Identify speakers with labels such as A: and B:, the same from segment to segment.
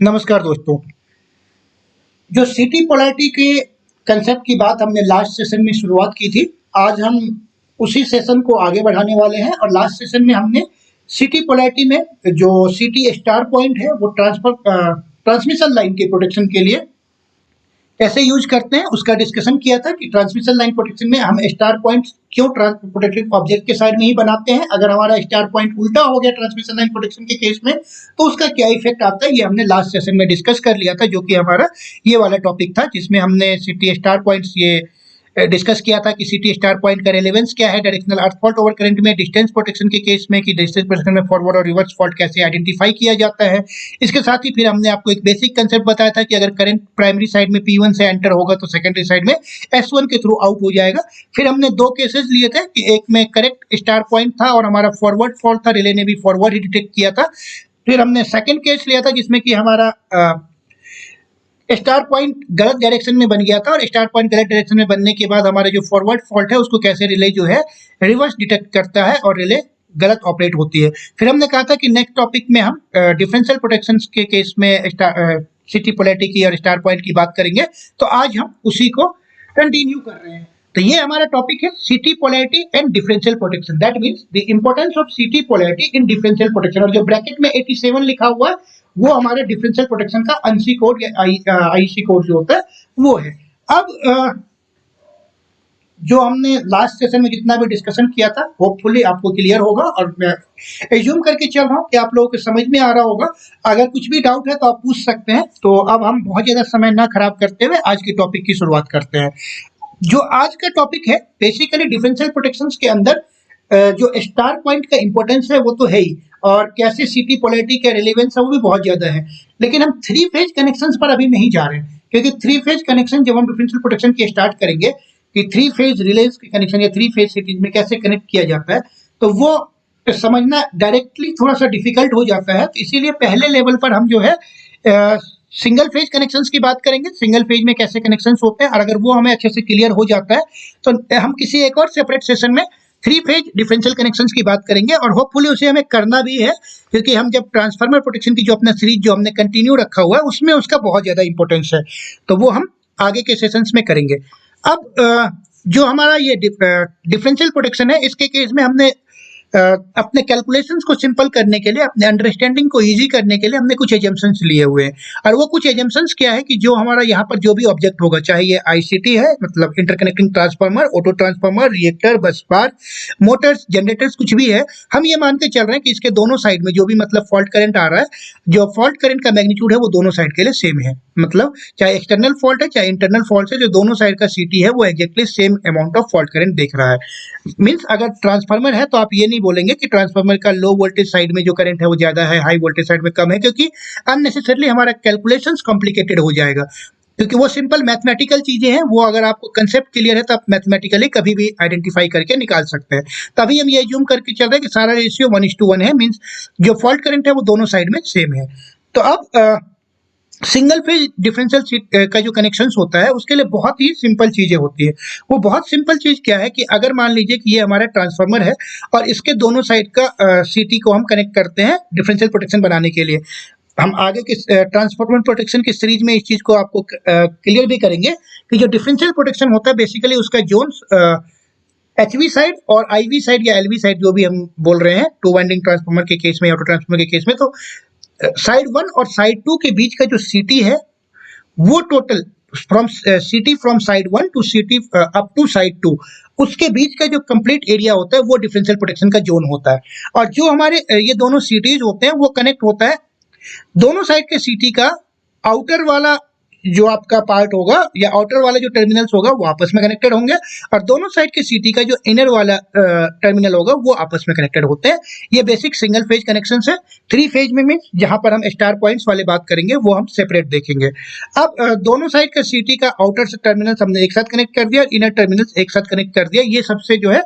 A: नमस्कार दोस्तों। जो सिटी पोलैरिटी के कंसेप्ट की बात हमने लास्ट सेशन में शुरुआत की थी, आज हम उसी सेशन को आगे बढ़ाने वाले हैं। और लास्ट सेशन में हमने सिटी पोलैरिटी में जो सिटी स्टार पॉइंट है वो ट्रांसमिशन लाइन के प्रोटेक्शन के लिए कैसे यूज करते हैं उसका डिस्कशन किया था कि ट्रांसमिशन लाइन प्रोटेक्शन में हम स्टार पॉइंट क्यों प्रोटेक्टेड ऑब्जेक्ट के साइड में ही बनाते हैं। अगर हमारा स्टार पॉइंट उल्टा हो गया ट्रांसमिशन लाइन प्रोटेक्शन के केस में तो उसका क्या इफेक्ट आता है, ये हमने लास्ट सेशन में डिस्कस कर लिया था, जो कि हमारा ये वाला टॉपिक था जिसमें हमने सिटी स्टार पॉइंट्स ये डिस्कस किया था कि सिटी स्टार पॉइंट का रेलेवेंस क्या है डायरेक्शनल अर्थ फॉल्ट ओवर करंट में, डिस्टेंस प्रोटेक्शन के केस में कि डिस्टेंस प्रोटेक्शन में फॉरवर्ड और रिवर्स फॉल्ट कैसे आइडेंटिफाई किया जाता है। इसके साथ ही फिर हमने आपको एक बेसिक कंसेप्ट बताया था कि अगर करंट प्राइमरी साइड में P1 से एंटर होगा तो सेकेंडरी साइड में S1 के थ्रू आउट हो जाएगा। फिर हमने दो केसेस लिए थे कि एक में करेक्ट स्टार पॉइंट था और हमारा फॉरवर्ड फॉल्ट था, रिले ने भी फॉरवर्ड ही डिटेक्ट किया था। फिर हमने सेकेंड केस लिया था जिसमें कि हमारा स्टार पॉइंट गलत डायरेक्शन में बन गया था और स्टार पॉइंट गलत डायरेक्शन में बनने के बाद हमारा जो फॉरवर्ड फॉल्ट है उसको कैसे रिले जो है रिवर्स डिटेक्ट करता है और रिले गलत ऑपरेट होती है। फिर हमने कहा था कि नेक्स्ट टॉपिक में हम डिफरेंशियल प्रोटेक्शन के केस में सिटी पोलैरिटी की और स्टार पॉइंट की बात करेंगे, तो आज हम उसी को कंटिन्यू कर रहे हैं। तो ये हमारा टॉपिक है city polarity and differential protection, that means the importance of city polarity in differential protection. और जो ब्रैकेट में 87 लिखा हुआ है वो हमारे डिफरेंशियल प्रोटेक्शन का ANSI कोड या आईसी कोड जो होता है वो है। अब जो हमने लास्ट सेशन में जितना भी डिस्कशन किया था होपफुली आपको क्लियर होगा और मैं एज्यूम करके चल रहा हूँ कि आप लोगों को समझ में आ रहा होगा। अगर कुछ भी डाउट है तो आप पूछ सकते हैं। तो अब हम बहुत ज्यादा समय ना खराब करते हुए आज के टॉपिक की शुरुआत करते हैं। जो आज का टॉपिक है बेसिकली डिफरेंशियल प्रोटेक्शंस के अंदर जो स्टार पॉइंट का इंपॉर्टेंस है वो तो है ही, और कैसे सिटी पोलैरिटी का रिलेवेंस है वो भी बहुत ज्यादा है। लेकिन हम थ्री फेज कनेक्शंस पर अभी नहीं जा रहे हैं, क्योंकि थ्री फेज कनेक्शन जब हम डिफरेंशियल प्रोटेक्शन की स्टार्ट करेंगे कि थ्री फेज रिलेज के कनेक्शन या थ्री फेज सिटीज में कैसे कनेक्ट किया जाता है तो वो समझना डायरेक्टली थोड़ा सा डिफिकल्ट हो जाता है। तो इसीलिए पहले लेवल पर हम जो है सिंगल फेज कनेक्शंस की बात करेंगे, सिंगल फेज में कैसे कनेक्शंस होते हैं, और अगर वो हमें अच्छे से क्लियर हो जाता है तो हम किसी एक और सेपरेट सेशन में थ्री फेज डिफरेंशियल कनेक्शंस की बात करेंगे। और होपफुली उसे हमें करना भी है, क्योंकि हम जब ट्रांसफार्मर प्रोटेक्शन की जो अपना सीरीज जो हमने कंटिन्यू रखा हुआ है उसमें उसका बहुत ज्यादा इंपॉर्टेंस है, तो वो हम आगे के सेशंस में करेंगे। अब जो हमारा ये डिफरेंशियल प्रोटेक्शन है इसके केस में हमने अपने कैलकुलेशंस को सिंपल करने के लिए, अपने अंडरस्टैंडिंग को इजी करने के लिए हमने कुछ एजम्पशंस लिए हुए हैं। और वो कुछ एजम्पशंस क्या है कि जो हमारा यहाँ पर जो भी ऑब्जेक्ट होगा, चाहे ये आईसीटी है मतलब interconnecting transformer, auto transformer, reactor, बस बार, मोटर्स, जनरेटर्स, कुछ भी है, हम ये मान के चल रहे हैं कि इसके दोनों साइड में जो भी मतलब फॉल्ट करंट आ रहा है, जो फॉल्ट करंट का मैग्नीट्यूड है वो दोनों साइड के लिए सेम है। मतलब चाहे एक्सटर्नल फॉल्ट है चाहे इंटरनल फॉल्ट है, जो दोनों साइड का सीटी है वो exactly same amount of fault current देख रहा है। मींस अगर ट्रांसफार्मर है तो आप ये नहीं बोलेंगे कि ट्रांसफार्मर का लो वोल्टेज साइड में जो करंट है वो ज्यादा है, हाई वोल्टेज साइड में कम है, क्योंकि अननेसेसरली हमारा कैलकुलेशंस कॉम्प्लिकेटेड हो जाएगा। क्योंकि वो सिंपल मैथमेटिकल चीजें हैं, वो अगर आपको कंसेप्ट क्लियर है तो आप मैथमेटिकली कभी भी आइडेंटिफाई करके निकाल सकते हैं। तभी हम ये एज्यूम करके चल रहे हैं कि सारा रेशियो 1:1 है, मींस जो फॉल्ट करंट है वो दोनों साइड में सेम है। तो अब सिंगल फेज डिफरेंशियल का जो कनेक्शंस होता है उसके लिए बहुत ही सिंपल चीजें होती है। वो बहुत सिंपल चीज क्या है कि अगर मान लीजिए कि ये हमारा ट्रांसफार्मर है और इसके दोनों साइड का सीटी को हम कनेक्ट करते हैं डिफरेंशियल प्रोटेक्शन बनाने के लिए। हम आगे के ट्रांसफार्मर प्रोटेक्शन की सीरीज में इस चीज को आपको क्लियर भी करेंगे कि जो डिफरेंशियल प्रोटेक्शन होता है बेसिकली उसका जोन्स एचवी साइड और आईवी साइड या एलवी साइड जो भी हम बोल रहे हैं, टू वाइंडिंग ट्रांसफार्मर के केस में, ऑटो ट्रांसफार्मर के केस में, तो साइड 1 और साइड 2 के बीच का जो सीटी है वो टोटल फ्रॉम सीटी फ्रॉम साइड 1 टू सीटी अप टू साइड 2, उसके बीच का जो कंप्लीट एरिया होता है वो डिफरेंशियल प्रोटेक्शन का जोन होता है। और जो हमारे ये दोनों सीटीज होते हैं वो कनेक्ट होता है दोनों साइड के सीटी का आउटर वाला जो आपका पार्ट होगा या आउटर वाला जो टर्मिनल्स होगा वो आपस में कनेक्टेड होंगे, और दोनों साइड के सीटी का जो इनर वाला टर्मिनल होगा वो आपस में कनेक्टेड होते हैं। ये बेसिक सिंगल फेज कनेक्शन है। थ्री फेज में मींस जहां पर हम स्टार पॉइंट्स वाले बात करेंगे वो हम सेपरेट देखेंगे। अब दोनों साइड का सीटी का आउटर से टर्मिनल्स हमने एक साथ कनेक्ट कर दिया, इनर टर्मिनल्स एक साथ कनेक्ट कर दिया। ये सबसे जो है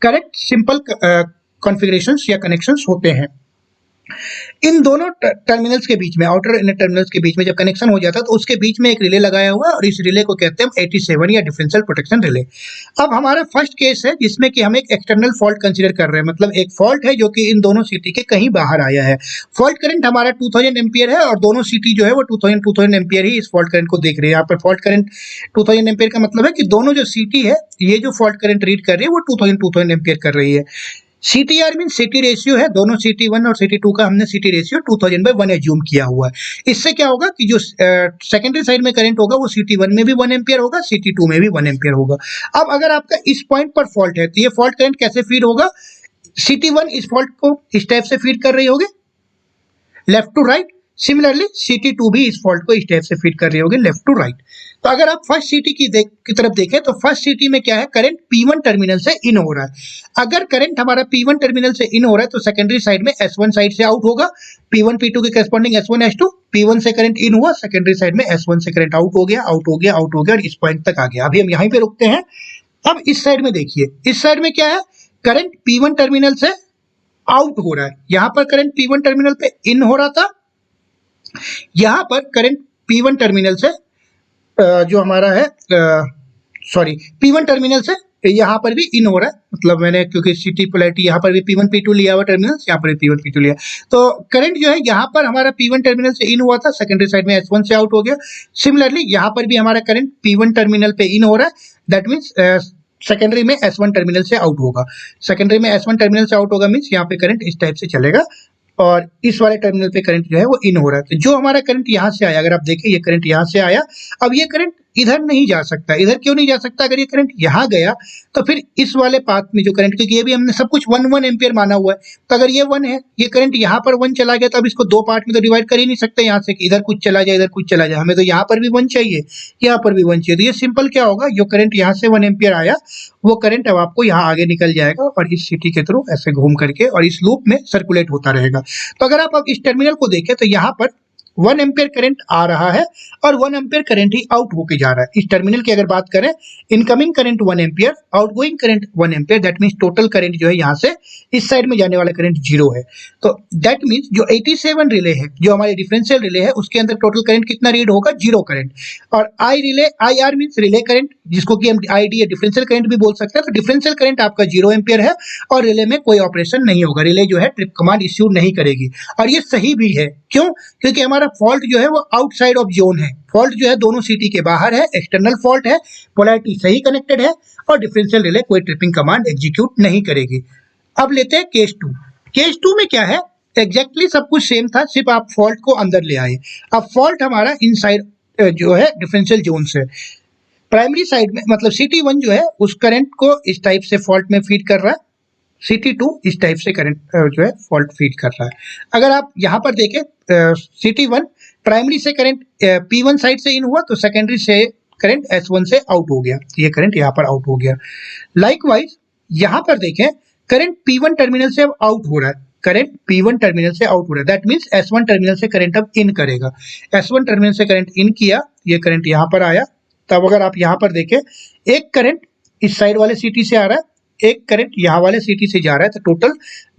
A: करेक्ट सिंपल कॉन्फ़िगरेशंस या कनेक्शंस होते हैं। इन दोनों टर्मिनल्स के बीच में, आउटर इनर टर्मिनल्स के बीच में जब कनेक्शन हो जाता है तो उसके बीच में एक रिले लगाया हुआ है और इस रिले को कहते हैं 87 या डिफरेंशियल प्रोटेक्शन रिले। अब हमारा फर्स्ट केस है जिसमें कि हम एक एक्सटर्नल फॉल्ट कंसीडर कर रहे हैं, मतलब एक फॉल्ट है जो कि इन दोनों सिटी के कहीं बाहर आया है। फॉल्ट करंट हमारा 2000 एम्पियर है और दोनों सिटी जो है वो 2000 एम्पियर ही इस फॉल्ट करंट को देख रहे हैं। यहाँ पर फॉल्ट करंट 2000 एम्पियर का मतलब है कि दोनों जो सिटी है ये जो फॉल्ट करंट रीड कर रही है वो 2000 एम्पियर कर रही है। CTR मीन सिटी रेशियो है, दोनों CT1 और CT2 का हमने सिटी रेशियो 2000/1 एज्यूम किया हुआ है। इससे क्या होगा कि जो सेकेंडरी साइड में करंट होगा वो CT1 में भी 1 एम्पियर होगा, CT2 में भी 1 एम्पियर होगा। अब अगर आपका इस पॉइंट पर फॉल्ट है तो ये फॉल्ट करंट कैसे फीड होगा? CT1 इस फॉल्ट को इस टाइप से फीड कर रही होगी left to right, similarly CT2 भी इस फॉल्ट को इस टाइप से फीड कर रही होगी लेफ्ट टू राइट। तो अगर आप फर्स्ट सिटी की तरफ देखें तो फर्स्ट सिटी में क्या है, करंट P1 टर्मिनल से इन हो रहा है। अगर करंट हमारा P1 टर्मिनल से इन हो रहा है तो सेकेंडरी साइड में S1 साइड से आउट होगा, P1 P2 के करस्पॉन्डिंग S1 S2, P1 से करंट इन हुआ, सेकेंडरी साइड में S1 से करंट आउट हो गया, आउट हो गया, आउट हो गया और इस पॉइंट तक आ गया। अभी हम यहीं पे रुकते हैं। अब इस साइड में देखिए, इस साइड में क्या है, करंट P1 टर्मिनल से आउट हो रहा है। यहां पर करंट P1 टर्मिनल पे इन हो रहा था, यहां पर करंट P1 टर्मिनल से जो हमारा है सॉरी P1 टर्मिनल से यहाँ पर भी इन हो रहा है, मतलब मैंने क्योंकि सिटी पोलैरिटी यहाँ पर भी P1 P2 लिया हुआ टर्मिनल, यहाँ पर भी P1 P2 लिया, तो करंट जो है यहाँ पर हमारा P1 टर्मिनल से इन हुआ था, सेकेंडरी साइड में S1 से आउट हो गया। सिमिलरली यहाँ पर भी हमारा करंट P1 टर्मिनल पे इन हो रहा है, दैट मीन्स सेकेंडरी में S1 टर्मिनल से आउट होगा। सेकेंडरी में S1 टर्मिनल से आउट होगा मीन्स यहाँ पे करंट इस टाइप से चलेगा और इस वाले टर्मिनल पे करंट जो है वो इन हो रहा है। तो जो हमारा करंट यहाँ से आया, अगर आप देखें ये करंट यहाँ से आया, अब ये करंट इधर नहीं जा सकता। इधर क्यों नहीं जा सकता? अगर ये करंट यहाँ गया तो फिर इस वाले पाथ में जो करंट, क्योंकि ये भी हमने सब कुछ 1 एम्पियर माना हुआ है, तो अगर ये 1 है, ये करंट यहाँ पर 1 चला गया तो अब इसको दो पार्ट में तो डिवाइड कर ही नहीं सकते यहाँ से कि इधर कुछ चला जाए इधर कुछ चला जाए। हमें तो यहाँ पर भी 1 चाहिए, यहाँ पर भी 1 चाहिए। तो ये सिंपल क्या होगा, जो करंट यहाँ से 1 एम्पियर आया वो करंट अब आपको यहाँ आगे निकल जाएगा और इस सिटी के थ्रू ऐसे घूम करके और इस लूप में सर्कुलेट होता रहेगा। तो अगर आप अब इस टर्मिनल को देखें तो यहाँ पर 1 एम्पियर करंट आ रहा है और 1 एम्पियर करंट ही आउट होके जा रहा है। इस टर्मिनल की अगर बात करें, incoming current 1 ampere, outgoing current 1 ampere, that means total current जो है यहाँ से इस साइड में जाने वाला करंट 0 है। तो दैट मींस जो 87 रिले है, जो हमारे डिफरेंशियल रिले है, उसके अंदर टोटल करंट कितना रीड होगा? 0 करंट। और I relay, I R means relay current, जिसको कि हम आईडी या डिफरेंशियल करंट भी बोल सकते हैं। तो डिफरेंशियल करंट आपका 0 एम्पियर है और रिले में कोई ऑपरेशन नहीं होगा, रिले जो है ट्रिप कमांड इश्यू नहीं करेगी। और ये सही भी है, क्यों? क्योंकि हमारा फॉल्ट जो है वो आउटसाइड ऑफ जोन है। फॉल्ट जो है दोनों सिटी के बाहर है, एक्सटर्नल फॉल्ट है, पोलैरिटी सही कनेक्टेड है और डिफरेंशियल रिले कोई ट्रिपिंग कमांड एग्जीक्यूट नहीं करेगी। अब लेते हैं केस 2। केस 2 में क्या है, एग्जैक्टली सब कुछ सेम था, सिर्फ आप फॉल्ट को अंदर ले आए। अब फॉल्ट हमारा इनसाइड जो है डिफरेंशियल जोन से, प्राइमरी साइड में मतलब CT1 जो है उस करंट को इस टाइप से फॉल्ट में फीड कर रहा है, CT2 इस टाइप से करंट जो है फॉल्ट फीड कर रहा है। अगर आप यहाँ पर देखें, CT1 प्राइमरी से करंट P1 साइड से इन हुआ तो सेकेंडरी से करंट S1 से आउट हो गया, ये करंट यहाँ पर आउट हो गया। लाइकवाइज यहाँ पर देखें, करंट P1 टर्मिनल से अब आउट हो रहा है, करंट P1 टर्मिनल से आउट हो रहा है, दैट मीन्स S1 टर्मिनल से करंट अब इन करेगा। S1 टर्मिनल से करंट इन किया, ये करंट यहाँ पर आया। तब अगर आप यहाँ पर देखें, एक करंट इस साइड वाले सिटी से आ रहा है, एक करंट यहाँ वाले सिटी से जा रहा है, तो टोटल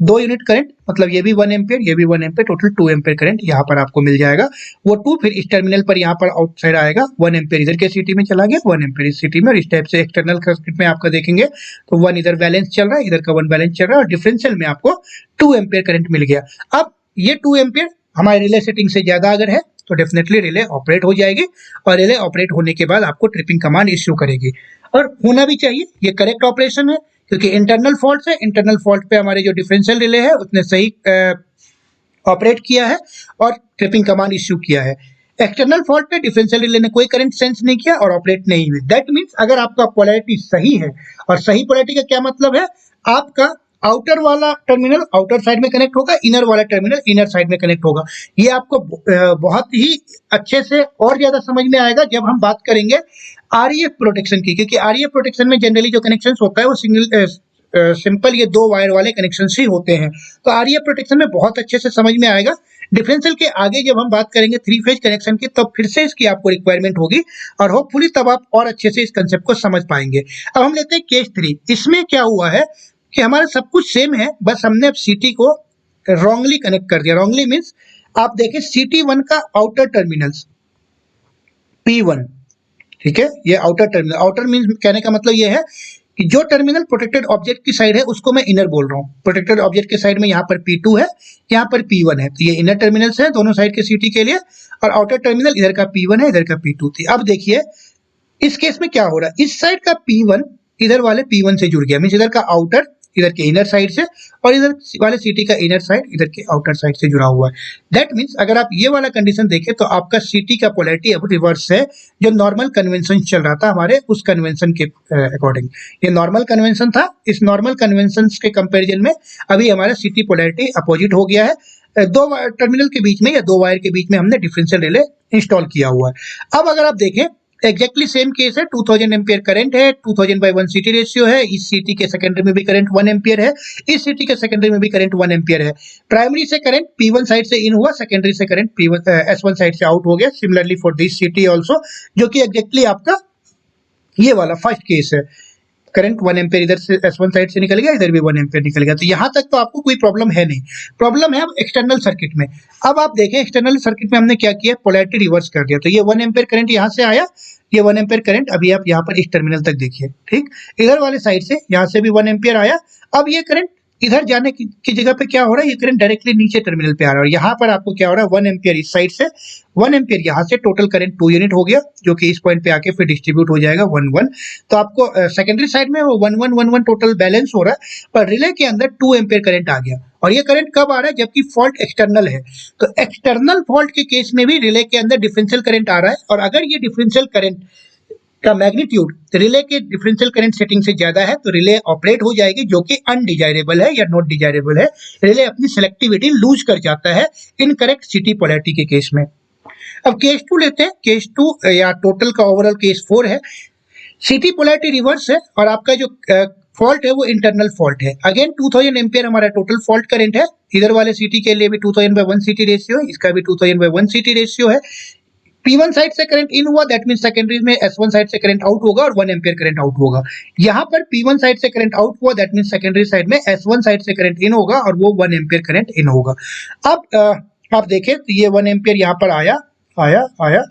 A: 2 यूनिट करंट, मतलब ये भी 1 एम्पियर, ये भी 1 एम्पियर, टोटल 2 एम्पियर करंट यहाँ पर आपको मिल जाएगा। वो 2 फिर इस टर्मिनल पर यहाँ पर आउटसाइड आएगा, 1 एम्पियर इधर के सिटी में चला गया, 1 एम्पियर इस सिटी में, और इस टाइप से एक्सटर्नल सर्किट में आपका देखेंगे तो 1 इधर बैलेंस चल रहा है, इधर का 1 बैलेंस चल रहा है और डिफरेंशियल में आपको 2 एम्पियर करंट मिल गया। अब ये 2 एम्पियर हमारे रिले सेटिंग से ज्यादा अगर है तो डेफिनेटली रिले ऑपरेट हो जाएगी और रिले ऑपरेट होने के बाद आपको ट्रिपिंग कमांड इश्यू करेगी, और होना भी चाहिए। ये करेक्ट ऑपरेशन है क्योंकि इंटरनल फॉल्ट है, इंटरनल फॉल्ट पे हमारे जो डिफरेंशियल रिले है उसने सही ऑपरेट किया है और ट्रिपिंग कमांड इश्यू किया है। एक्सटर्नल फॉल्ट पे डिफरेंशियल रिले ने कोई करंट सेंस नहीं किया और ऑपरेट नहीं हुई। दैट मीन्स अगर आपका पोलैरिटी सही है, और सही पोलैरिटी का क्या मतलब है, आपका आउटर वाला टर्मिनल आउटर साइड में कनेक्ट होगा, इनर वाला टर्मिनल इनर साइड में कनेक्ट होगा। ये आपको बहुत ही अच्छे से और ज्यादा समझ में आएगा जब हम बात करेंगे REF प्रोटेक्शन की, क्योंकि REF प्रोटेक्शन में जनरली जो कनेक्शन होता है वो सिंपल ये 2 वायर वाले कनेक्शन ही होते हैं। तो REF प्रोटेक्शन में बहुत अच्छे से समझ में आएगा। डिफरेंशियल के आगे जब हम बात करेंगे 3 फेज कनेक्शन की, तब फिर से इसकी आपको रिक्वायरमेंट होगी और होपफुली तब आप और अच्छे से इस कंसेप्ट को समझ पाएंगे। अब हम लेते हैं केस 3। इसमें क्या हुआ है कि हमारा सब कुछ सेम है, बस हमने अब सिटी को रॉन्गली कनेक्ट कर दिया। रॉन्गली मीन्स आप देखें CT1 का आउटर टर्मिनल्स P1, ठीक है, ये आउटर टर्मिनल। आउटर मीन्स कहने का मतलब ये है कि जो टर्मिनल प्रोटेक्टेड ऑब्जेक्ट की साइड है उसको मैं इनर बोल रहा हूँ। प्रोटेक्टेड ऑब्जेक्ट के साइड में यहाँ पर P2 है, यहाँ पर P1 है, तो ये इनर टर्मिनल्स है दोनों साइड के CT के लिए, और आउटर टर्मिनल इधर का P1 है, इधर का P2 थी। अब देखिए इस केस में क्या हो रहा है, इस साइड का P1 इधर वाले P1 से जुड़ गया, मीन्स इधर का आउटर इधर के इनर साइड से, और इधर वाले CT का इनर साइड इधर के आउटर साइड से जुड़ा हुआ है। दैट मीन्स अगर आप ये वाला कंडीशन देखें तो आपका CT का पोलैरिटी अब रिवर्स है, जो नॉर्मल कन्वेंशन चल रहा था हमारे उस कन्वेंशन के अकॉर्डिंग। ये नॉर्मल कन्वेंशन था, इस नॉर्मल कन्वेंशन के कंपेरिजन में अभी हमारा CT पोलैरिटी अपोजिट हो गया है। दो टर्मिनल के बीच में या दो वायर के बीच में हमने डिफरेंशियल रिले इंस्टॉल किया हुआ है। अब अगर आप देखें एग्जैक्टली सेम केस है, 2000 एम्पियर करंट है, 2000/1 CT रेशियो है, इस CT के सेकेंडरी में भी करंट 1 एम्पियर है, इस CT के सेकेंडरी में भी करंट 1 एम्पियर है। प्राइमरी से करंट P1 साइड से इन हुआ, सेकेंडरी से करंट P1 S1 साइड से आउट हो गया। Similarly for this CT also, जो कि एग्जैक्टली आपका ये वाला फर्स्ट केस है। करंट 1 एम्पियर इधर से S1 साइड से निकल गया, इधर भी 1 एम्पियर निकल गया, तो यहाँ तक तो आपको कोई प्रॉब्लम है नहीं। प्रॉब्लम है अब एक्सटर्नल सर्किट में। अब आप देखें एक्सटर्नल सर्किट में हमने क्या किया, पोलैरिटी रिवर्स कर दिया। तो ये 1 एम्पियर करंट यहाँ से आया, ये 1 एम्पियर करंट अभी आप यहाँ पर इस टर्मिनल तक देखिए, ठीक, इधर वाले साइड से यहाँ से भी 1 एम्पियर आया। अब ये करंट इधर जाने की जगह पे क्या हो रहा है, ये करंट डायरेक्टली नीचे टर्मिनल पे आ रहा है, और यहाँ पर आपको क्या हो रहा है, 1 एम्पियर इस साइड से, 1 एम्पियर यहाँ से, टोटल करंट 2 यूनिट हो गया, जो कि इस पॉइंट पे आके फिर डिस्ट्रीब्यूट हो जाएगा 1-1। तो आपको सेकेंडरी साइड में वो 1-1 टोटल बैलेंस हो रहा है, पर रिले के अंदर 2 एम्पियर करंट आ गया। और ये करंट कब आ रहा है, जबकि फॉल्ट एक्सटर्नल है। तो एक्सटर्नल फॉल्ट के केस में भी रिले के अंदर डिफरेंशियल करंट आ रहा है, और अगर ये डिफरेंशियल करंट का मैग्नीट्यूड रिले के डिफरेंशियल करंट सेटिंग से ज्यादा है तो रिले ऑपरेट हो जाएगी, जो कि अनडिजायरेबल है या नॉट डिजायरेबल है। रिले अपनी सिलेक्टिविटी लूज कर जाता है इनकरेक्ट CT पोलैरिटी के केस में। अब केस 2 लेते हैं। केस 2 या टोटल का ओवरऑल केस 4 है। CT पोलैरिटी रिवर्स है और आपका जो फॉल्ट है वो इंटरनल फॉल्ट है। अगेन 2000 एम्पियर हमारा टोटल फॉल्ट करंट है, इधर वाले CT के लिए भी 2000/1 CT रेशियो है, इसका भी 2000/1 CT रेशियो है। P1 साइड से करंट इन हुआ, दैट मींस सेकेंडरी में S1 साइड से करंट आउट होगा और 1 एम्पियर करंट आउट होगा। यहाँ पर P1 साइड से करंट आउट हुआ, दैट मींस सेकेंडरी साइड में S1 साइड से करंट इन होगा और वो 1 एम्पियर करंट इन होगा। अब आप देखें तो ये 1 एम्पियर यहाँ पर आया आया आया।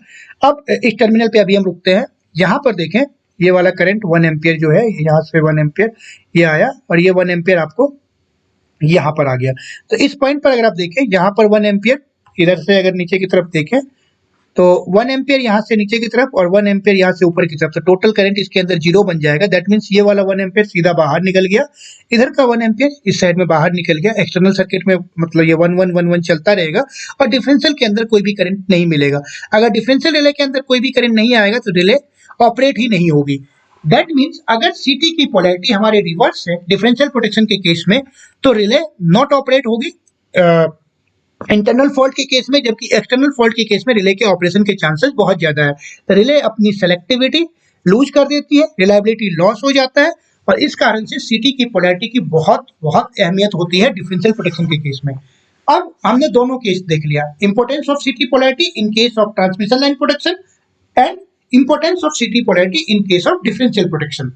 A: अब इस टर्मिनल पे अभी हम रुकते हैं। यहाँ पर देखें ये वाला करंट 1 एम्पियर जो है, यहाँ से 1 एम्पियर ये आया और ये 1 एम्पियर आपको यहाँ पर आ गया। तो इस पॉइंट पर अगर आप देखें, यहाँ पर 1 एम्पियर इधर से अगर नीचे की तरफ देखें तो 1 एम्पियर यहाँ से नीचे की तरफ और 1 एम्पियर यहाँ से ऊपर की तरफ, तो टोटल करंट इसके अंदर 0 बन जाएगा। दैट मींस ये वाला 1 एम्पियर सीधा बाहर निकल गया, इधर का 1 एम्पियर इस साइड में बाहर निकल गया। एक्सटर्नल सर्किट में मतलब ये 1-1-1-1 चलता रहेगा और डिफरेंशियल के अंदर कोई भी करंट नहीं मिलेगा। अगर डिफरेंशियल रिले के अंदर कोई भी करंट नहीं आएगा तो रिले ऑपरेट ही नहीं होगी। दैट मीन्स अगर CT की पोलैरिटी हमारे रिवर्स है डिफरेंशियल प्रोटेक्शन के केस में, तो रिले नॉट ऑपरेट होगी इंटरनल फॉल्ट के केस में, जबकि एक्सटर्नल फॉल्ट के केस में रिले के ऑपरेशन के चांसेस बहुत ज्यादा है। तो रिले अपनी सेलेक्टिविटी लूज कर देती है, रिलायबिलिटी लॉस हो जाता है, और इस कारण से CT की पोलैरिटी की बहुत बहुत अहमियत होती है डिफरेंशियल प्रोटेक्शन के केस में। अब हमने दोनों केस देख लिया, importance of CT polarity in case of transmission line protection and importance of CT polarity in case of differential protection.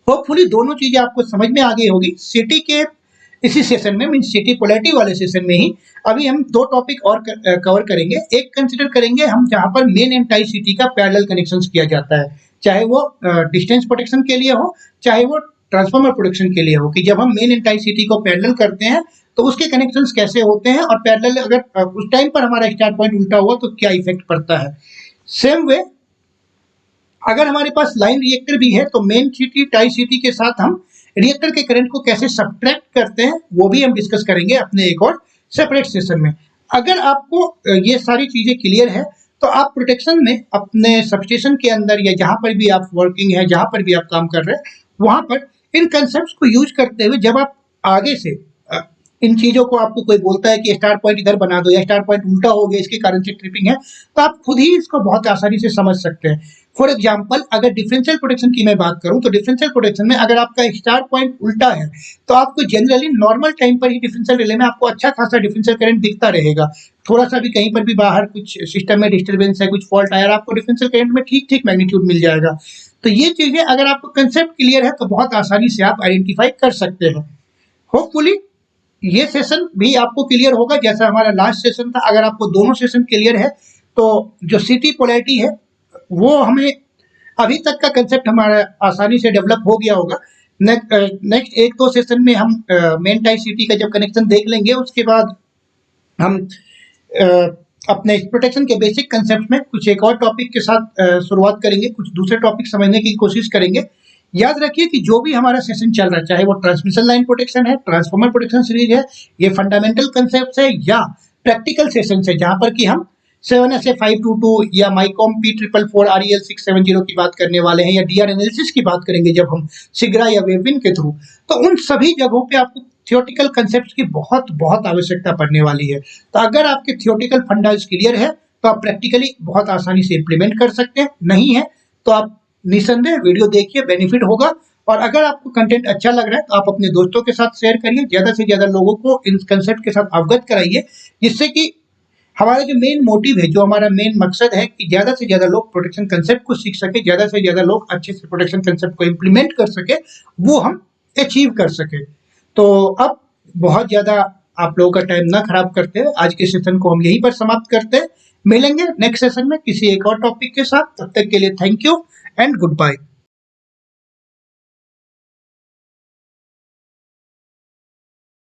A: Hopefully दोनों चीजें आपको समझ में आ गई होगी। CT के इसी सेशन में, मीन CT पोलैरिटी वाले सेशन में ही अभी हम 2 टॉपिक और कवर करेंगे। एक कंसिडर करेंगे हम जहां पर मेन एंड टाई CT का पैरेलल कनेक्शंस किया जाता है, चाहे वो डिस्टेंस प्रोटेक्शन के लिए हो चाहे वो ट्रांसफार्मर प्रोटेक्शन के लिए हो, कि जब हम मेन एंड टाई CT को पैरेलल करते हैं तो उसके कनेक्शंस कैसे होते हैं, और पैरेलल अगर उस टाइम पर हमारा स्टार्ट पॉइंट उल्टा हुआ तो क्या इफेक्ट पड़ता है। सेम वे अगर हमारे पास लाइन रिएक्टर भी है तो मेन CT टाई CT के साथ हम रिएक्टर के करंट को कैसे सब्ट्रैक्ट करते हैं वो भी हम डिस्कस करेंगे अपने एक और सेपरेट सेशन में। अगर आपको ये सारी चीजें क्लियर है तो आप प्रोटेक्शन में अपने सबस्टेशन के अंदर या जहां पर भी आप वर्किंग है, जहां पर भी आप काम कर रहे हैं, वहां पर इन कंसेप्ट्स को यूज करते हुए जब आप आगे से इन चीजों को आपको कोई बोलता है कि स्टार पॉइंट इधर बना दो या स्टार पॉइंट उल्टा हो गया इसके कारण से ट्रिपिंग है, तो आप खुद ही इसको बहुत आसानी से समझ सकते हैं। फॉर एग्जाम्पल अगर डिफरेंशियल प्रोटेक्शन की मैं बात करूं तो डिफरेंशियल प्रोटेक्शन में अगर आपका स्टार पॉइंट उल्टा है तो आपको जनरली नॉर्मल टाइम पर ही डिफरेंशियल रिले में आपको अच्छा खासा डिफरेंशियल करंट दिखता रहेगा। थोड़ा सा भी कहीं पर भी बाहर कुछ सिस्टम में डिस्टर्बेंस है, कुछ फॉल्ट आया, आपको डिफरेंशियल करंट में ठीक ठीक मैग्नीट्यूड मिल जाएगा। तो ये चीजें अगर आपको कंसेप्ट क्लियर है तो बहुत आसानी से आप आइडेंटिफाई कर सकते हैं। होपफुली ये सेशन भी आपको क्लियर होगा जैसा हमारा लास्ट सेशन था। अगर आपको दोनों सेशन क्लियर है तो जो सिटी पोलैरिटी है वो हमें अभी तक का कंसेप्ट हमारा आसानी से डेवलप हो गया होगा। नेक्स्ट एक दो सेशन में हम मेन टाई सिटी का जब कनेक्शन देख लेंगे उसके बाद हम अ, अपने प्रोटेक्शन के बेसिक कंसेप्ट में कुछ एक और टॉपिक के साथ शुरुआत करेंगे, कुछ दूसरे टॉपिक समझने की कोशिश करेंगे। याद रखिए कि जो भी हमारा सेशन चल रहा है, चाहे वो ट्रांसमिशन लाइन प्रोटेक्शन है, ट्रांसफॉर्मर प्रोटेक्शन सीरीज है, ये फंडामेंटल कंसेप्ट है या प्रैक्टिकल सेशन है जहां पर कि हम 7SA522 या माइकॉम P444 REL670 की बात करने वाले हैं या डीआर एनालिसिस की बात करेंगे जब हम सिग्रा या वेवविन के थ्रू, तो उन सभी जगहों पे आपको थियोटिकल कंसेप्ट की बहुत बहुत आवश्यकता पड़ने वाली है। तो अगर आपके थियोटिकल फंडास क्लियर है तो आप प्रैक्टिकली बहुत आसानी से इम्प्लीमेंट कर सकते हैं, नहीं है तो आप निसंदेह वीडियो देखिए, बेनिफिट होगा। और अगर आपको कंटेंट अच्छा लग रहा है तो आप अपने दोस्तों के साथ शेयर करिए, ज्यादा से ज्यादा लोगों को इन कंसेप्ट के साथ अवगत कराइए, जिससे कि हमारा जो मेन मोटिव है, जो हमारा मेन मकसद है कि ज्यादा से ज्यादा लोग प्रोटेक्शन कंसेप्ट को सीख सके, ज्यादा से ज्यादा लोग अच्छे से प्रोटेक्शन कंसेप्ट को इम्प्लीमेंट कर सके, वो हम अचीव कर सके। तो अब बहुत ज्यादा आप लोगों का टाइम ना खराब करते हैं, आज के सेशन को हम यहीं पर समाप्त करते हैं। मिलेंगे नेक्स्ट सेशन में किसी एक और टॉपिक के साथ, तब तक के लिए thank you and good bye.